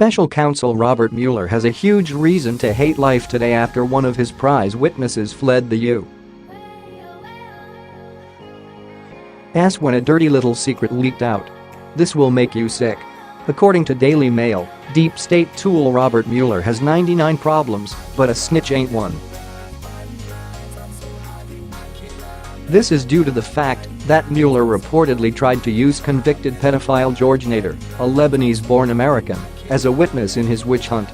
Special Counsel Robert Mueller has a huge reason to hate life today after one of his prize witnesses fled the U.S. when a dirty little secret leaked out. This will make you sick. According to Daily Mail, deep state tool Robert Mueller has 99 problems, but a snitch ain't one. This is due to the fact that Mueller reportedly tried to use convicted pedophile George Nader, a Lebanese-born American, as a witness in his witch hunt.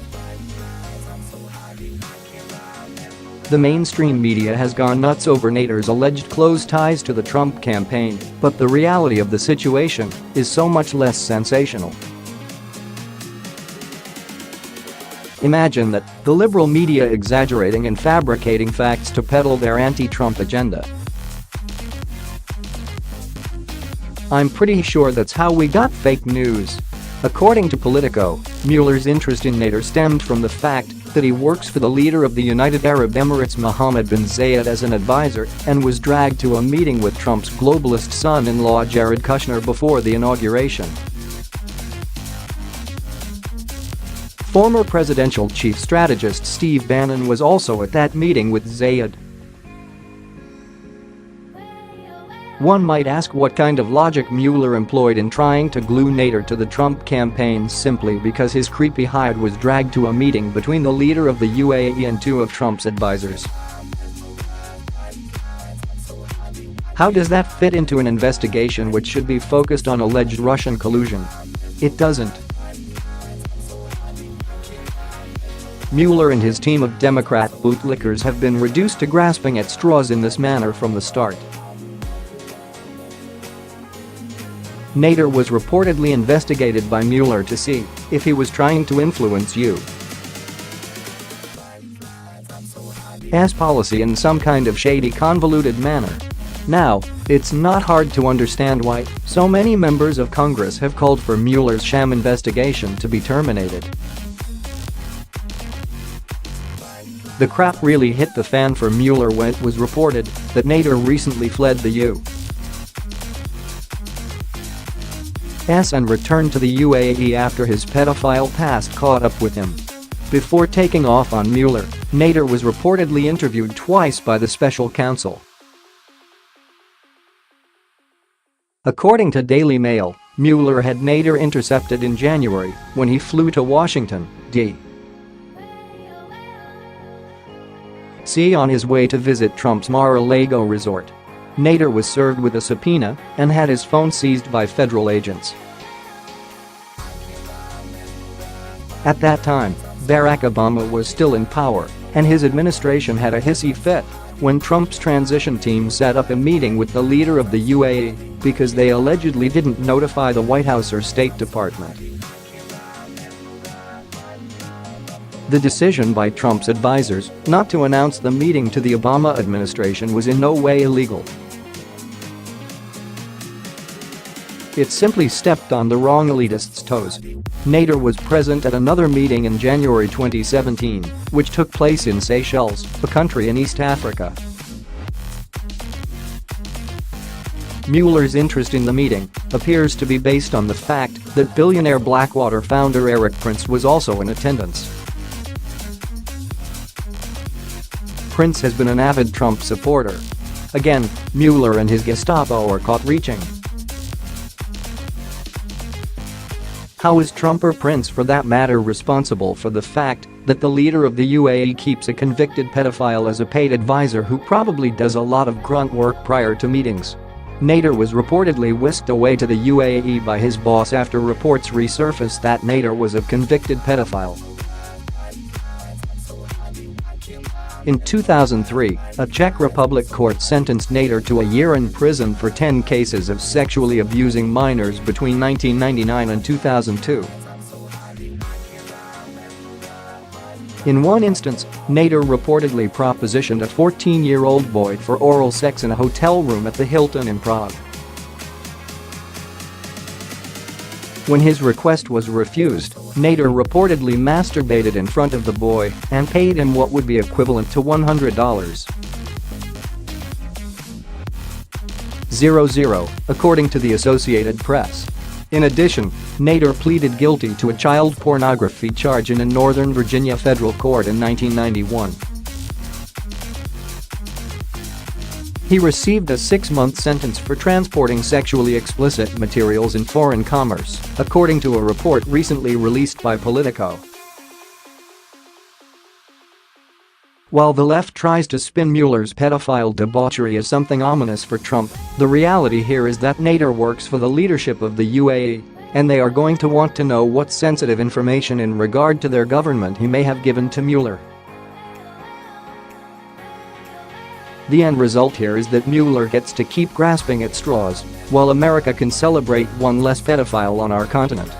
The mainstream media has gone nuts over Nader's alleged close ties to the Trump campaign, but the reality of the situation is so much less sensational. Imagine that, the liberal media exaggerating and fabricating facts to peddle their anti-Trump agenda. I'm pretty sure that's how we got fake news. According to Politico, Mueller's interest in Nader stemmed from the fact that he works for the leader of the United Arab Emirates Mohammed bin Zayed as an advisor and was dragged to a meeting with Trump's globalist son-in-law Jared Kushner before the inauguration. Former presidential chief strategist Steve Bannon was also at that meeting with Zayed. One might ask what kind of logic Mueller employed in trying to glue Nader to the Trump campaign simply because his creepy hide was dragged to a meeting between the leader of the UAE and two of Trump's advisors. How does that fit into an investigation which should be focused on alleged Russian collusion? It doesn't. Mueller and his team of Democrat bootlickers have been reduced to grasping at straws in this manner from the start. Nader was reportedly investigated by Mueller to see if he was trying to influence U.S. policy in some kind of shady, convoluted manner. Now, it's not hard to understand why so many members of Congress have called for Mueller's sham investigation to be terminated. The crap really hit the fan for Mueller when it was reported that Nader recently fled the U.S. and returned to the UAE after his pedophile past caught up with him. Before taking off on Mueller, Nader was reportedly interviewed twice by the Special Counsel. According to Daily Mail, Mueller had Nader intercepted in January when he flew to Washington, D.C. on his way to visit Trump's Mar-a-Lago resort. Nader was served with a subpoena and had his phone seized by federal agents. At that time, Barack Obama was still in power, and his administration had a hissy fit when Trump's transition team set up a meeting with the leader of the UAE because they allegedly didn't notify the White House or State Department. The decision by Trump's advisors not to announce the meeting to the Obama administration was in no way illegal. It simply stepped on the wrong elitist's toes. Nader was present at another meeting in January 2017, which took place in Seychelles, a country in East Africa. Mueller's interest in the meeting appears to be based on the fact that billionaire Blackwater founder Erik Prince was also in attendance. Prince has been an avid Trump supporter. Again, Mueller and his Gestapo are caught reaching. How is Trump or Prince for that matter responsible for the fact that the leader of the UAE keeps a convicted pedophile as a paid advisor who probably does a lot of grunt work prior to meetings? Nader was reportedly whisked away to the UAE by his boss after reports resurfaced that Nader was a convicted pedophile. In 2003, a Czech Republic court sentenced Nader to a year in prison for 10 cases of sexually abusing minors between 1999 and 2002. In one instance, Nader reportedly propositioned a 14-year-old boy for oral sex in a hotel room at the Hilton in Prague. When his request was refused, Nader reportedly masturbated in front of the boy and paid him what would be equivalent to $100. According to the Associated Press. In addition, Nader pleaded guilty to a child pornography charge in a Northern Virginia federal court in 1991. He received a 6-month sentence for transporting sexually explicit materials in foreign commerce, according to a report recently released by Politico. While the left tries to spin Mueller's pedophile debauchery as something ominous for Trump, the reality here is that Nader works for the leadership of the UAE, and they are going to want to know what sensitive information in regard to their government he may have given to Mueller. The end result here is that Mueller gets to keep grasping at straws, while America can celebrate one less pedophile on our continent.